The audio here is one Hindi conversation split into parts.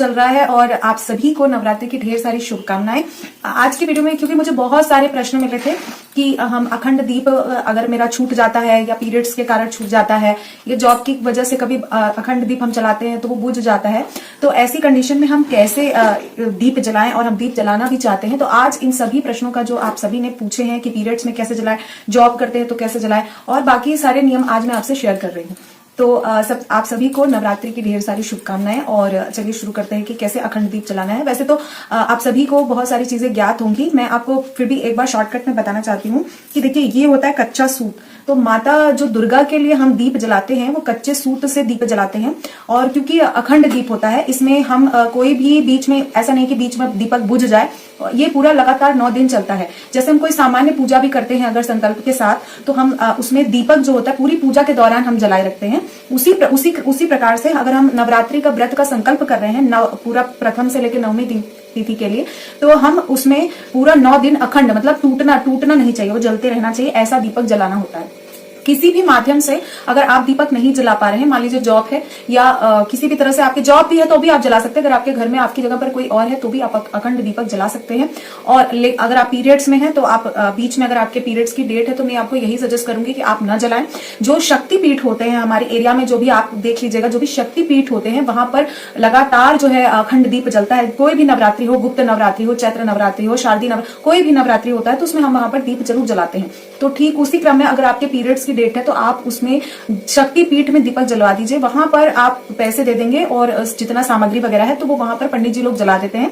चल रहा है और आप सभी को नवरात्रि की ढेर सारी शुभकामनाएं। आज की वीडियो में क्योंकि मुझे बहुत सारे प्रश्न मिले थे कि हम अखंड दीप अगर मेरा छूट जाता है या पीरियड्स के कारण छूट जाता है या जॉब की वजह से कभी अखंड दीप हम जलाते हैं तो वो बुझ जाता है, तो ऐसी कंडीशन में हम कैसे दीप जलाएं और हम दीप जलाना भी चाहते हैं। तो आज इन सभी प्रश्नों का जो आप सभी ने पूछे हैं कि पीरियड्स में कैसे जलाएं, जॉब करते हैं तो कैसे जलाएं और बाकी सारे नियम आज मैं आपसे शेयर कर रही हूँ। तो आप सभी को नवरात्रि की ढेर सारी शुभकामनाएं। और चलिए शुरू करते हैं कि कैसे अखंड दीप जलाना है। वैसे तो आप सभी को बहुत सारी चीजें ज्ञात होंगी, मैं आपको फिर भी एक बार शॉर्टकट में बताना चाहती हूँ कि देखिए ये होता है कच्चा सूत। तो माता जो दुर्गा के लिए हम दीप जलाते हैं वो कच्चे सूत से दीप जलाते हैं। और क्योंकि अखंड दीप होता है इसमें हम कोई भी बीच में ऐसा नहीं कि बीच में दीपक बुझ जाए, ये पूरा लगातार 9 दिन चलता है। जैसे हम कोई सामान्य पूजा भी करते हैं अगर संकल्प के साथ, तो हम उसमें दीपक जो होता है पूरी पूजा के दौरान हम जलाए रखते हैं। उसी प्रकार से अगर हम नवरात्रि का व्रत का संकल्प कर रहे हैं पूरा प्रथम से लेकर 9वीं तिथि के लिए, तो हम उसमें पूरा 9 दिन अखंड मतलब टूटना नहीं चाहिए, वो जलते रहना चाहिए, ऐसा दीपक जलाना होता है। किसी भी माध्यम से अगर आप दीपक नहीं जला पा रहे हैं, मान लीजिए जॉब है या किसी भी तरह से आपकी जॉब भी है तो भी आप जला सकते हैं। अगर आपके घर में आपकी जगह पर कोई और है तो भी आप अखंड दीपक जला सकते हैं। और अगर आप पीरियड्स में हैं तो आप बीच में अगर आपके पीरियड्स की डेट है तो मैं आपको यही सजेस्ट करूंगी कि आप न जलाएं। जो शक्तिपीठ होते हैं हमारे एरिया में, जो भी आप देख लीजिएगा, जो भी शक्तिपीठ होते हैं वहां पर लगातार जो है अखंड दीप जलता है। कोई भी नवरात्रि हो, गुप्त नवरात्रि हो, चैत्र नवरात्रि हो, शारदीय नवरात्रि, कोई भी नवरात्रि होता है तो उसमें हम वहां पर दीप जरूर जलाते हैं। तो ठीक उसी क्रम में अगर आपके पीरियड्स की डेट है तो आप उसमें शक्तिपीठ में दीपक जलवा दीजिए। वहां पर आप पैसे दे देंगे और जितना सामग्री वगैरह है तो वो वहां पर पंडित जी लोग जला देते हैं।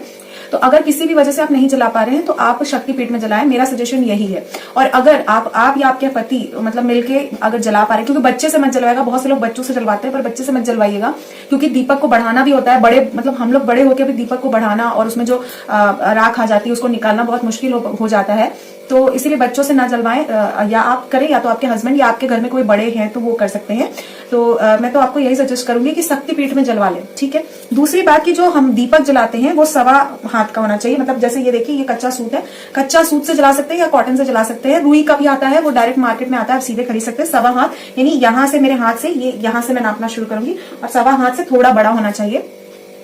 तो अगर किसी भी वजह से आप नहीं जला पा रहे हैं तो आप शक्तिपीठ में जलाएं, मेरा सजेशन यही है। और अगर आप या आपके पति मतलब मिलके अगर जला पा रहे हैं, क्योंकि बच्चे से मत जलवाएगा, बहुत से लोग बच्चों से जलवाते हैं पर बच्चे से मत जलवाइएगा, क्योंकि दीपक को बढ़ाना भी होता है। बड़े मतलब हम लोग बड़े होकर भी दीपक को बढ़ाना और उसमें जो राख आ जाती है उसको निकालना बहुत मुश्किल हो जाता है। तो इसीलिए बच्चों से ना जलवाएं, या आप करें या तो आपके हस्बैंड या आपके घर में कोई बड़े हैं तो वो कर सकते हैं। तो मैं तो आपको यही सजेस्ट करूंगी कि शक्तिपीठ में जलवा लें, ठीक है। दूसरी बात की जो हम दीपक जलाते हैं वो 1.25 हाथ का होना चाहिए। मतलब जैसे ये देखिए ये कच्चा सूत है, कच्चा सूत से जला सकते हैं या कॉटन से जला सकते हैं। रुई का भी आता है, वो डायरेक्ट मार्केट में आता है, आप सीधे खरीद सकते हैं। 1.25 हाथ यानी यहाँ से मेरे हाथ से ये यहाँ से मैं नापना शुरू करूंगी और 1.25 हाथ से थोड़ा बड़ा होना चाहिए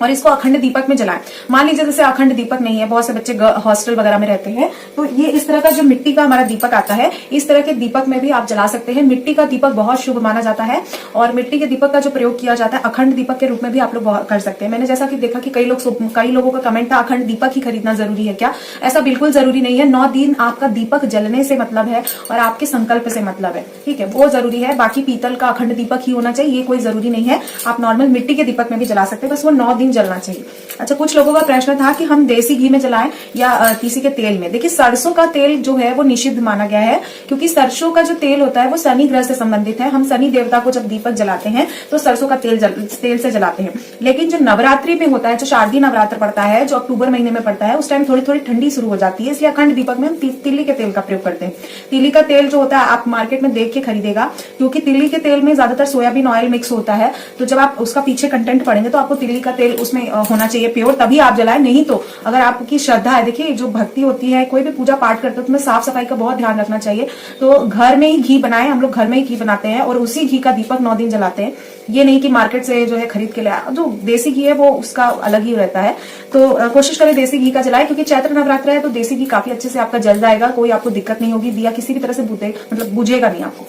और इसको अखंड दीपक में जलाएं। मान लीजिए जैसे अखंड दीपक नहीं है, बहुत से बच्चे हॉस्टल वगैरह में रहते हैं, तो ये इस तरह का जो मिट्टी का हमारा दीपक आता है, इस तरह के दीपक में भी आप जला सकते हैं। मिट्टी का दीपक बहुत शुभ माना जाता है और मिट्टी के दीपक का जो प्रयोग किया जाता है अखंड दीपक के रूप में भी आप लोग कर सकते हैं। मैंने जैसा कि देखा कि कई लोगों का कमेंट था अखंड दीपक ही खरीदना जरूरी है क्या? ऐसा बिल्कुल जरूरी नहीं है। 9 दिन आपका दीपक जलने से मतलब है और आपके संकल्प से मतलब है, ठीक है, वो जरूरी है। बाकी पीतल का अखंड दीपक ही होना चाहिए, ये कोई जरूरी नहीं है। आप नॉर्मल मिट्टी के दीपक में भी जला सकते हैं, बस वो 9 दिन जलना चाहिए। अच्छा, कुछ लोगों का प्रश्न था कि हम देसी घी में जलाएं या तीसी के तेल में। देखिए सरसों का तेल जो है वो निषिद्ध माना गया है, क्योंकि सरसों का जो तेल होता है वो शनि ग्रह से संबंधित है। हम शनि देवता को जब दीपक जलाते हैं तो सरसों का तेल से जलाते हैं। लेकिन जो नवरात्रि में होता है, जो शारदीय नवरात्र पड़ता है, जो अक्टूबर महीने में पड़ता है, उस टाइम थोड़ी थोड़ी ठंडी शुरू हो जाती है, इसलिए अखंड दीपक में हम तिल्ली के तेल का प्रयोग करते हैं। तिल्ली का तेल जो होता है आप मार्केट में देख के खरीदेगा, क्योंकि तिल्ली के तेल में ज्यादातर सोयाबीन ऑयल मिक्स होता है। तो जब आप उसका पीछे कंटेंट पढ़ेंगे तो आपको तिल्ली का तेल उसमें होना चाहिए प्योर, तभी आप जलाएं। नहीं तो अगर आपकी श्रद्धा है, देखिए जो भक्ति होती है, कोई भी पूजा पाठ करते हो तो साफ सफाई का बहुत ध्यान रखना चाहिए। तो घर में ही घी बनाएं, हम लोग घर में ही घी बनाते हैं और उसी घी का दीपक 9 दिन जलाते हैं। ये नहीं कि मार्केट से जो है खरीद के लाया। जो देसी घी है वो उसका अलग ही रहता है। तो कोशिश करें देसी घी का जलाएं, क्योंकि चैत्र नवरात्र है तो देसी घी काफी अच्छे से आपका जल जाएगा, कोई आपको दिक्कत नहीं होगी, दिया किसी भी तरह से बुझेगा नहीं आपको,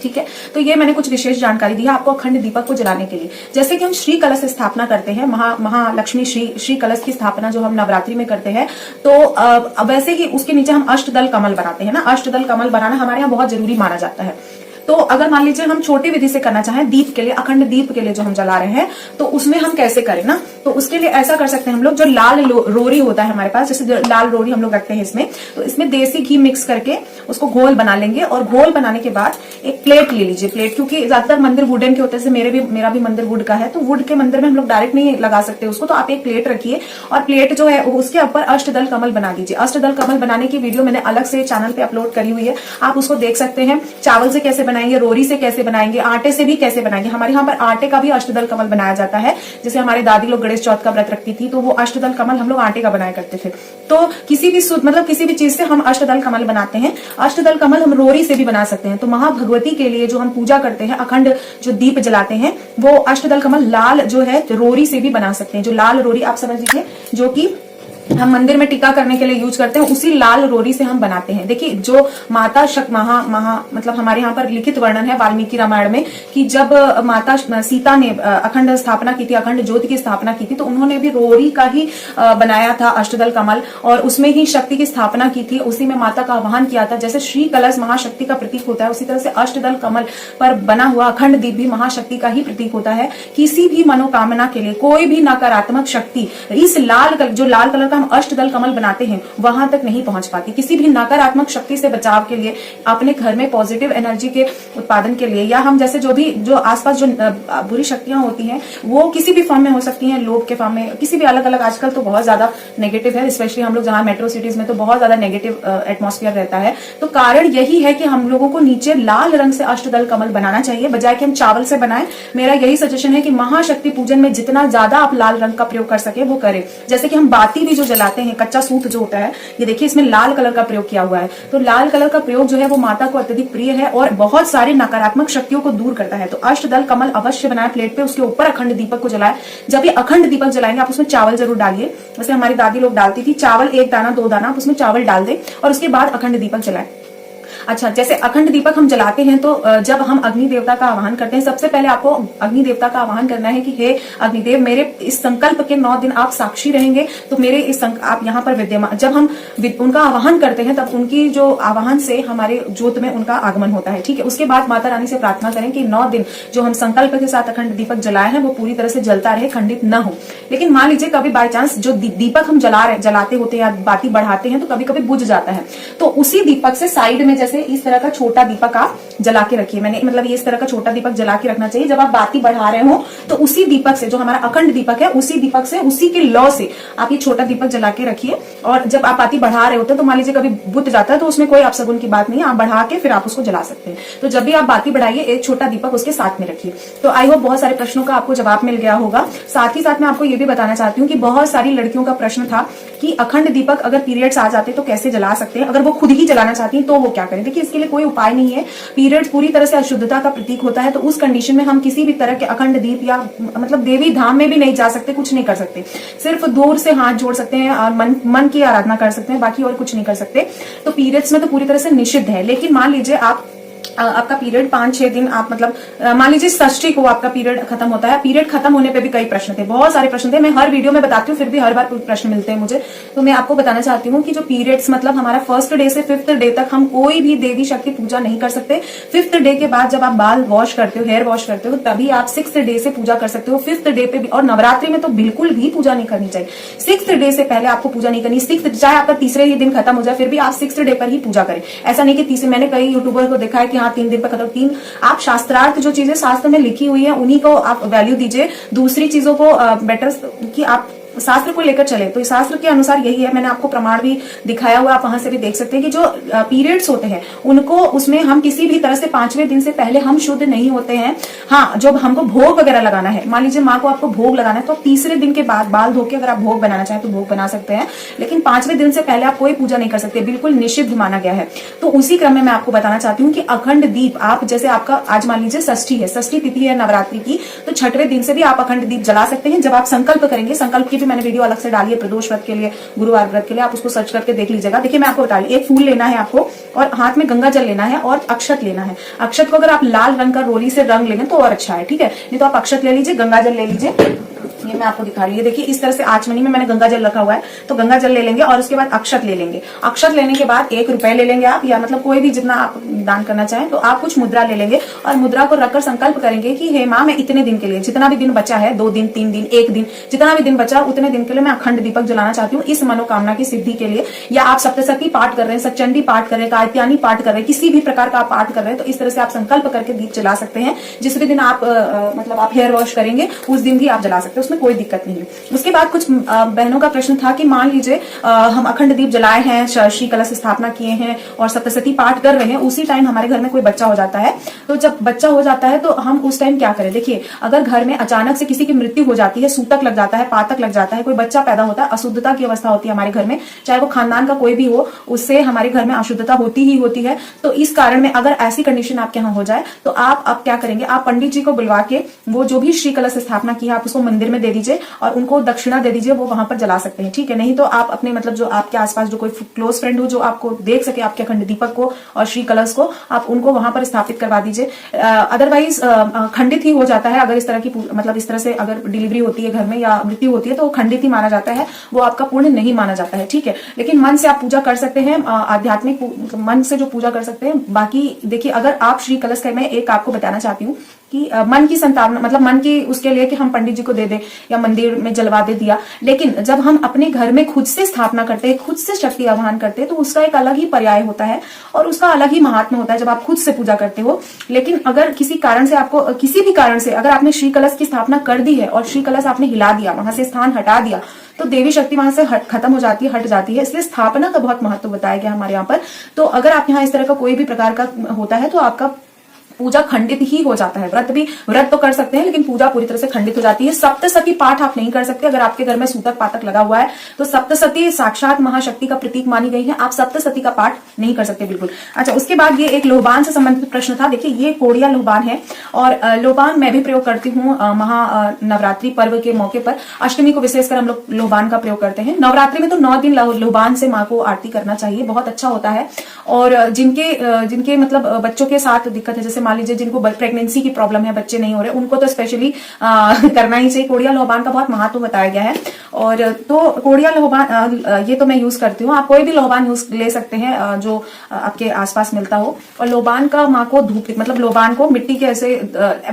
ठीक है। तो ये मैंने कुछ विशेष जानकारी दी है आपको अखंड दीपक को जलाने के लिए। जैसे कि हम श्री कलश स्थापना करते हैं, महालक्ष्मी श्री कलश की स्थापना जो हम नवरात्रि में करते हैं, तो वैसे ही उसके नीचे हम अष्टदल कमल बनाते हैं ना। अष्टदल कमल बनाना हमारे यहाँ बहुत जरूरी माना जाता है। तो अगर मान लीजिए हम छोटी विधि से करना चाहें दीप के लिए, अखंड दीप के लिए जो हम जला रहे हैं, तो उसमें हम कैसे करें ना, तो उसके लिए ऐसा कर सकते हैं हम लोग, जो लाल रोरी होता है हमारे पास, जैसे लाल रोरी हम लोग रखते हैं इसमें, तो इसमें देसी घी मिक्स करके उसको घोल बना लेंगे। और घोल बनाने के बाद एक प्लेट ले लीजिए। प्लेट क्योंकि ज्यादातर मंदिर वुडन के होते हैं, मेरा भी मंदिर वुड का है, तो वुड के मंदिर में हम लोग डायरेक्ट नहीं लगा सकते उसको, तो आप एक प्लेट रखिए और प्लेट जो है उसके ऊपर अष्टदल कमल बना दीजिए। अष्टदल कमल बनाने की वीडियो मैंने अलग से चैनल पे अपलोड करी हुई है, आप उसको देख सकते हैं। चावल से कैसे बनाएंगे, रोरी से कैसे बनाएंगे, आटे से भी कैसे बनाएंगे। हमारे यहाँ पर आटे का भी अष्टदल कमल बनाया जाता है। जैसे हमारे दादी लोग गणेश चौथ का व्रत रखती थी तो वो अष्टदल कमल हम लोग आटे का बनाया करते थे। तो किसी भी मतलब किसी भी चीज से हम अष्टदल कमल बनाते हैं। अष्टदल कमल हम रोरी से भी बना सकते हैं। तो महाभगवती के लिए जो हम पूजा करते हैं, अखंड जो दीप जलाते हैं, वो अष्टदल कमल लाल जो है रोरी से भी बना सकते हैं। जो लाल रोरी आप समझ लीजिए, जो कि हम मंदिर में टीका करने के लिए यूज करते हैं, उसी लाल रोरी से हम बनाते हैं। देखिए जो माता मतलब हमारे यहाँ पर लिखित वर्णन है वाल्मीकि रामायण में कि जब माता सीता ने अखंड स्थापना की थी, अखंड ज्योति की स्थापना की थी, तो उन्होंने भी रोरी का ही बनाया था अष्टदल कमल, और उसमें ही शक्ति की स्थापना की थी, उसी में माता का आह्वान किया था। जैसे श्री कलश महाशक्ति का प्रतीक होता है, उसी तरह से अष्टदल कमल पर बना हुआ अखंड दीप भी महाशक्ति का ही प्रतीक होता है। किसी भी मनोकामना के लिए कोई भी नकारात्मक शक्ति इस जो लाल कलर हम अष्टदल कमल बनाते हैं वहां तक नहीं पहुंच पाती। किसी भी नकारात्मक शक्ति से बचाव के लिए, अपने घर में पॉजिटिव एनर्जी के उत्पादन के लिए, या हम जैसे जो आसपास जो बुरी शक्तियां होती हैं वो किसी भी फॉर्म में हो सकती हैं, लोभ के फॉर्म में, किसी भी अलग अलग, आजकल तो बहुत ज्यादा नेगेटिव है, स्पेशली हम लोग जहां मेट्रो सिटीज में तो बहुत ज्यादा नेगेटिव एटमॉस्फेयर रहता है। तो कारण यही है कि हम लोगों को नीचे लाल रंग से अष्टदल कमल बनाना चाहिए, बजाय कि हम चावल से बनाएं। मेरा यही सजेशन है कि महाशक्ति पूजन में जितना ज्यादा आप लाल रंग का प्रयोग कर सके वो करें। जैसे कि हम बाती भी जो जलाते हैं, कच्चा सूत जो होता है, ये देखिए इसमें लाल कलर का प्रयोग किया हुआ है। तो लाल कलर का प्रयोग जो है वो माता को अत्यधिक प्रिय है और बहुत सारी नकारात्मक शक्तियों को दूर करता है। तो अष्टदल कमल अवश्य बनाए प्लेट पे, उसके ऊपर अखंड दीपक को जलाए। जब ये अखंड दीपक जलाएंगे आप उसमें चावल जरूर डालिए, जैसे हमारी दादी लोग डालती थी, चावल 1 दाना 2 दाना आप उसमें चावल डाल दें और उसके बाद अखंड दीपक जलाएं। अच्छा, जैसे अखंड दीपक हम जलाते हैं तो जब हम अग्नि देवता का आह्वान करते हैं, सबसे पहले आपको अग्नि देवता का आह्वान करना है कि हे अग्निदेव, मेरे इस संकल्प के 9 दिन आप साक्षी रहेंगे, तो मेरे आप यहाँ पर विद्यमान। जब हम उनका आह्वान करते हैं तब उनकी जो आह्वान से हमारे ज्योत में उनका आगमन होता है, ठीक है। उसके बाद माता रानी से प्रार्थना करें कि 9 दिन जो हम संकल्प के साथ अखंड दीपक जलाए हैं वो पूरी तरह से जलता रहे, खंडित न हो। लेकिन मान लीजिए कभी बाई चांस जो दीपक हम जलाते होते हैं या बाती बढ़ाते हैं तो कभी कभी बुझ जाता है, तो उसी दीपक से साइड में जैसे इस तरह का छोटा दीपक आप जला के रखिए। मैंने मतलब इस तरह का छोटा दीपक जला के रखना चाहिए। जब आप बाती बढ़ा रहे हो तो उसी दीपक से, जो हमारा अखंड दीपक है, उसी दीपक से, उसी के लौ से आप ये छोटा दीपक जला के रखिए। और जब आप बाती बढ़ा रहे होते हैं तो मान लीजिए कभी बुझ जाता है तो उसमें कोई अपशगुन की बात नहीं है, आप बढ़ा के फिर आप उसको जला सकते हैं। तो जब भी आप बाती बढ़ाइए एक छोटा दीपक उसके साथ में रखिए। तो आई होप बहुत सारे प्रश्नों का आपको जवाब मिल गया होगा। साथ ही साथ मैं आपको ये भी बताना चाहती हूँ कि बहुत सारी लड़कियों का प्रश्न था कि अखंड दीपक अगर पीरियड्स आ जाते तो कैसे जला सकते हैं, अगर वो खुद ही जलाना चाहती हैं तो वो क्या करें। देखिए इसके लिए कोई उपाय नहीं है। पीरियड्स पूरी तरह से अशुद्धता का प्रतीक होता है, तो उस कंडीशन में हम किसी भी तरह के अखंड दीप या मतलब देवी धाम में भी नहीं जा सकते, कुछ नहीं कर सकते। सिर्फ दूर से हाथ जोड़ सकते हैं और मन की आराधना कर सकते हैं, बाकी और कुछ नहीं कर सकते। तो पीरियड्स में तो पूरी तरह से निषिद्ध है। लेकिन मान लीजिए आपका पीरियड 5-6 दिन आप मतलब मान लीजिए षष्ठी को आपका पीरियड खत्म होता है। पीरियड खत्म होने पे भी कई प्रश्न थे, बहुत सारे प्रश्न थे। मैं हर वीडियो में बताती हूँ, फिर भी हर बार प्रश्न मिलते हैं मुझे। तो मैं आपको बताना चाहती हूँ कि जो पीरियड्स मतलब हमारा 1st डे से 5th डे तक हम कोई भी देवी शक्ति पूजा नहीं कर सकते। 5th डे के बाद जब आप बाल वॉश करते हो, हेयर वॉश करते हो, तभी आप 6th डे से पूजा कर सकते हो। 5th डे पे भी, और नवरात्रि में तो बिल्कुल भी पूजा नहीं करनी चाहिए। 6th डे से पहले आपको पूजा नहीं करनी। 6th चाहे आपका तीसरे ही दिन खत्म हो जाए फिर भी आप 6th डे पर ही पूजा करें। ऐसा नहीं कि तीसरे, मैंने कई यूट्यूबर को देखा है कि हाँ 3 दिन पर खत्म। आप शास्त्रार्थ जो चीजें शास्त्र में लिखी हुई है उन्हीं को आप वैल्यू दीजिए, दूसरी चीजों को बेटर कि आप शास्त्र को लेकर चले। तो शास्त्र के अनुसार यही है, मैंने आपको प्रमाण भी दिखाया हुआ, आप वहां से भी देख सकते हैं कि जो पीरियड्स होते हैं उनको, उसमें हम किसी भी तरह से 5वें दिन से पहले हम शुद्ध नहीं होते हैं। हाँ, जब हमको भोग वगैरह लगाना है, मान लीजिए माँ को आपको भोग लगाना है, तो तीसरे दिन के बाद बाल धो के अगर आप भोग बनाना चाहें तो भोग बना सकते हैं। लेकिन 5वें दिन से पहले आप कोई पूजा नहीं कर सकते, बिल्कुल निषिद्ध माना गया है। तो उसी क्रम में मैं आपको बताना चाहती हूँ कि अखंड दीप आप, जैसे आपका आज मान लीजिए षष्ठी है, षष्ठी तिथि है नवरात्रि की, तो 6वें दिन से भी आप अखंड दीप जला सकते हैं। जब आप संकल्प करेंगे, संकल्प की भी मैंने वीडियो अलग से डाली है प्रदोष व्रत के लिए, गुरुवार व्रत के लिए, आप उसको सर्च करके देख लीजिएगा। देखिए मैं आपको बता रही हूँ, एक फूल लेना है आपको और हाथ में गंगा जल लेना है और अक्षत लेना है। अक्षत को अगर आप लाल रंग का रोली से रंग लेंगे तो और अच्छा है, ठीक है। नहीं तो आप अक्षत ले लीजिए, गंगा जल ले लीजिए। ये मैं आपको दिखा रही हूँ, देखिए इस तरह से आचमनी में मैंने गंगा जल रखा हुआ है, तो गंगा जल ले लेंगे और उसके बाद अक्षत ले लेंगे। अक्षत लेने के बाद 1 रुपए ले लेंगे आप, या मतलब कोई भी जितना आप दान करना चाहें, तो आप कुछ मुद्रा ले लेंगे और मुद्रा को रखकर संकल्प करेंगे कि हे माँ, मैं इतने दिन के लिए, जितना भी दिन बचा है, 2 दिन 3 दिन 1 दिन, जितना भी दिन बचा उतने दिन के लिए मैं अखंड दीपक जलाना चाहती हूँ इस मनोकामना की सिद्धि के लिए। या आप सप्तशती पाठ कर रहे हैं, सचंडी पाठ कर रहे हैं, कात्यायनी पाठ कर रहे हैं, किसी भी प्रकार का आप पाठ कर रहे हैं, तो इस तरह से आप संकल्प करके दीप जला सकते हैं। जिस भी दिन आप मतलब आप हेयर वॉश करेंगे उस दिन भी आप जला सकते हैं। उसमें उसमें कोई दिक्कत नहीं है। उसके बाद कुछ बहनों का प्रश्न था कि मान लीजिए हम अखंड दीप जलाए हैं, श्री कलश स्थापना किए हैं और सप्तशती पाठ कर रहे हैं, उसी टाइम हमारे घर में कोई बच्चा हो जाता है। तो जब बच्चा हो जाता है तो हम उस टाइम क्या करें? देखिए, अगर घर में अचानक से किसी की मृत्यु हो जाती है, सूतक लग जाता है, पातक लग जाता है, कोई बच्चा पैदा होता है, अशुद्धता की अवस्था होती है हमारे घर में, चाहे वो खानदान का कोई भी हो, उससे हमारे घर में अशुद्धता होती ही होती है। तो इस कारण में अगर ऐसी कंडीशन आपके यहाँ हो जाए तो आप अब क्या करेंगे? आप पंडित जी को बुलवा के वो जो भी श्री कलश स्थापना की है आप उसको मंदिर में दे दीजिए और उनको दक्षिणा दे दीजिए, वो वहां पर जला सकते हैं, ठीक है। नहीं तो आप अपने मतलब जो आपके आसपास जो कोई क्लोज फ्रेंड हो जो आपको देख सके आपके अखंड दीपक को और श्री कलश को, आप उनको वहां पर स्थापित करवा दीजिए। अदरवाइज खंडित ही हो जाता है। अगर इस तरह की मतलब इस तरह से अगर डिलीवरी होती है घर में या मृत्यु होती है तो वो खंडित ही माना जाता है, वो आपका पूर्ण नहीं माना जाता है, ठीक है। लेकिन मन से आप पूजा कर सकते हैं, आध्यात्मिक मन से जो पूजा कर सकते हैं। बाकी देखिए, अगर आप श्री कलश का, मैं एक आपको बताना चाहती हूँ कि मन की संतावना मतलब मन की उसके लिए कि हम पंडित जी को दे दें या मंदिर में जलवा दे दिया, लेकिन जब हम अपने घर में खुद से स्थापना करते हैं, खुद से शक्ति आह्वान करते हैं, तो उसका एक अलग ही पर्याय होता है और उसका अलग ही महात्मा होता है जब आप खुद से पूजा करते हो। लेकिन अगर किसी कारण से आपको, किसी भी कारण से अगर आपने श्री कलश की स्थापना कर दी है और श्री कलश आपने हिला दिया, वहां से स्थान हटा दिया, तो देवी शक्ति वहां से खत्म हो जाती है, हट जाती है। इसलिए स्थापना का बहुत महत्व बताया गया हमारे यहाँ पर। तो अगर आप यहाँ इस तरह का कोई भी प्रकार का होता है तो आपका पूजा खंडित ही हो जाता है। व्रत तो कर सकते हैं लेकिन पूजा पूरी तरह से खंडित हो जाती है। सप्तशती पाठ आप नहीं कर सकते। अगर आपके घर में सूतक पातक लगा हुआ है तो सप्तशती साक्षात महाशक्ति का प्रतीक मानी गई है, आप सप्तशती का पाठ नहीं कर सकते बिल्कुल। अच्छा, उसके बाद ये एक लोबान से संबंधित प्रश्न था। देखिए, ये कोड़िया लोबान है और लोबान मैं भी प्रयोग करती हूँ महा नवरात्रि पर्व के मौके पर। अष्टमी को विशेषकर हम लोग लोबान का प्रयोग करते हैं। नवरात्रि में तो 9 दिन लोबान से माँ को आरती करना चाहिए, बहुत अच्छा होता है। और जिनके मतलब बच्चों के साथ दिक्कत है, जैसे मान लीजिए जिनको प्रेगनेंसी की प्रॉब्लम है, बच्चे नहीं हो रहे, उनको तो स्पेशली करना ही चाहिए। कोड़िया लोबान का बहुत महत्व बताया गया है। और तो कोड़िया लोबान ये तो मैं यूज करती हूँ। आप कोई भी लोबान यूज ले सकते हैं जो आपके आसपास मिलता हो। और लोबान का माँ को धूप मतलब लोबान को मिट्टी के ऐसे,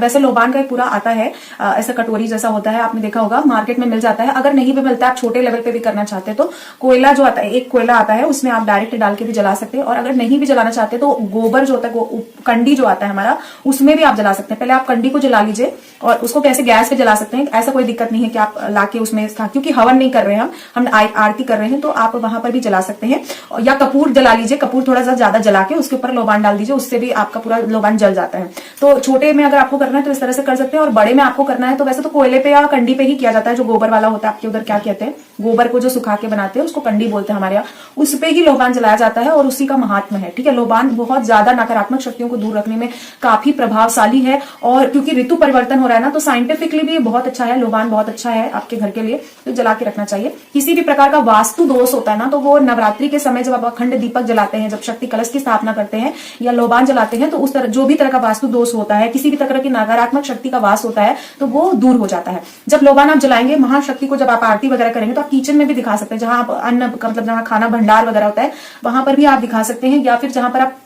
वैसे लोबान का एक पूरा आता है ऐसा कटोरी जैसा होता है, आपने देखा होगा, मार्केट में मिल जाता है। अगर नहीं भी मिलता है, आप छोटे लेवल पे भी करना चाहते हैं तो कोयला जो आता है, एक कोयला आता है, उसमें आप डायरेक्ट डाल के भी जला सकते हैं। और अगर नहीं भी जलाना चाहते तो गोबर जो होता है, कंडी जो आता है हमारा, उसमें भी आप जला सकते हैं। पहले आप कंडी को जला लीजिए और उसको कैसे गैस पे जला सकते हैं, ऐसा कोई दिक्कत नहीं है कि आप लाके उसमें, क्योंकि हवन नहीं कर रहे हैं हम आरती कर रहे हैं, तो आप वहां पर भी जला सकते हैं। या कपूर जला लीजिए, कपूर थोड़ा सा ज्यादा जला के उसके ऊपर लोबान डाल दीजिए, उससे भी आपका पूरा लोबान जल जाता है। तो छोटे में अगर आपको करना है तो इस तरह से कर सकते हैं, और बड़े में आपको करना है तो वैसे तो कोयले पे या कंडी पे ही किया जाता है, जो गोबर वाला होता है। आपके उधर क्या कहते हैं, गोबर को जो सुखा के बनाते हैं उसको कंडी बोलते हैं हमारे यहाँ, उस पे ही लोबान जलाया जाता है और उसी का महात्मा है, ठीक है। लोबान बहुत ज्यादा नकारात्मक शक्तियों को दूर रखने में काफी प्रभावशाली है। और क्योंकि ऋतु परिवर्तन हो रहा है ना, तो साइंटिफिकली भी बहुत अच्छा है, लोबान बहुत अच्छा है आपके घर के लिए, तो जला के रखना चाहिए। किसी भी प्रकार का वास्तु दोष होता है ना, तो वो नवरात्रि के समय जब आप अखंड दीपक जलाते हैं, जब शक्ति कलश की स्थापना करते हैं या लोबान जलाते हैं, तो उस तरह जो भी तरह का वास्तु दोष होता है, किसी भी तरह की नकारात्मक शक्ति का वास होता है, तो वो दूर हो जाता है। जब लोबान आप जलाएंगे, महाशक्ति को जब आप आरती वगैरह करेंगे, तो आप किचन में भी दिखा सकते हैं, जहां आप अन्न मतलब जहां खाना भंडार वगैरह होता है वहां पर भी आप दिखा सकते हैं। या फिर जहां पर आप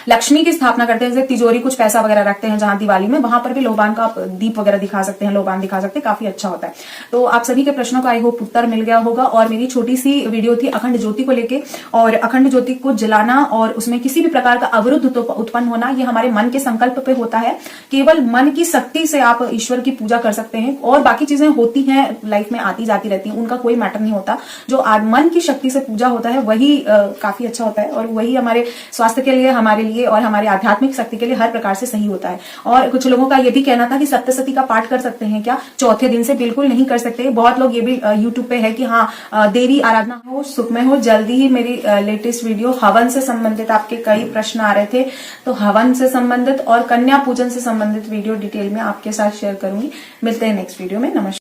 लक्ष्मी की स्थापना करते हैं, जैसे तिजोरी कुछ पैसा वगैरह रखते हैं जहां दिवाली में, वहां पर भी लोबान का आप दीप वगैरह दिखा सकते हैं, लोबान दिखा सकते हैं, काफी अच्छा होता है। तो आप सभी के प्रश्नों का आई होप उत्तर मिल गया होगा। और मेरी छोटी सी वीडियो थी अखंड ज्योति को लेके, और अखंड ज्योति को जलाना और उसमें किसी भी प्रकार का अवरुद्ध उत्पन्न होना, ये हमारे मन के संकल्प पे होता है। केवल मन की शक्ति से आप ईश्वर की पूजा कर सकते हैं, और बाकी चीजें होती हैं लाइफ में, आती जाती रहती हैं, उनका कोई मैटर नहीं होता। जो मन की शक्ति से पूजा होता है वही काफी अच्छा होता है, और वही हमारे स्वास्थ्य के लिए, हमारे लिए और हमारे आध्यात्मिक शक्ति के लिए हर प्रकार से सही होता है। और कुछ लोगों का ये भी कहना था कि सप्तशती का पाठ कर सकते हैं क्या चौथे दिन से? बिल्कुल नहीं कर सकते। बहुत लोग ये भी यूट्यूब पे है कि हाँ देवी आराधना हो, सुखमय हो। जल्दी ही मेरी लेटेस्ट वीडियो हवन से संबंधित, आपके कई प्रश्न आ रहे थे, तो हवन से संबंधित और कन्या पूजन से संबंधित वीडियो डिटेल में आपके साथ शेयर करूंगी। मिलते हैं नेक्स्ट वीडियो में। नमस्कार।